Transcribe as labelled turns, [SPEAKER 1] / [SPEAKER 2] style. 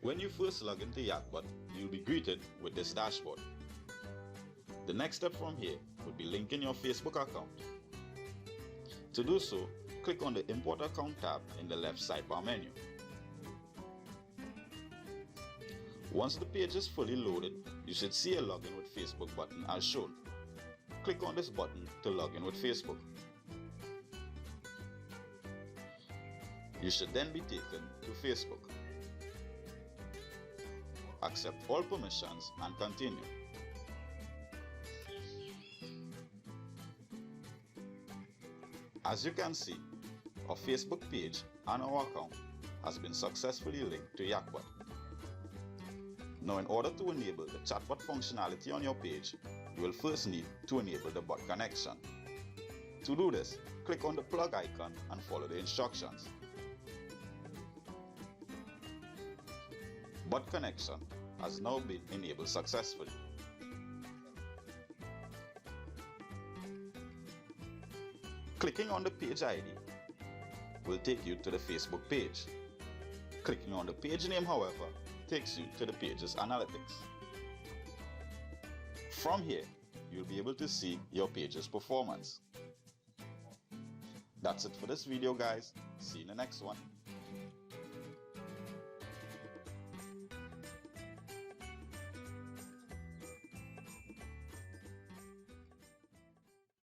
[SPEAKER 1] When you first log into YakBot, you'll be greeted with this dashboard. The next step from here would be linking your Facebook account. To do so, click on the Import Account tab in the left sidebar menu. Once the page is fully loaded, you should see a Login with Facebook button as shown. Click on this button to log in with Facebook. You should then be taken to Facebook. Accept all permissions and continue. As you can see, our Facebook page and our account has been successfully linked to YakBot. Now, in order to enable the chatbot functionality on your page, you will first need to enable the bot connection. To do this, click on the plug icon and follow the instructions. Bot connection has now been enabled successfully. Clicking on the page ID will take you to the Facebook page. Clicking on the page name, however, takes you to the page's analytics. From here, you'll be able to see your page's performance. That's it for this video, guys. See you in the next one.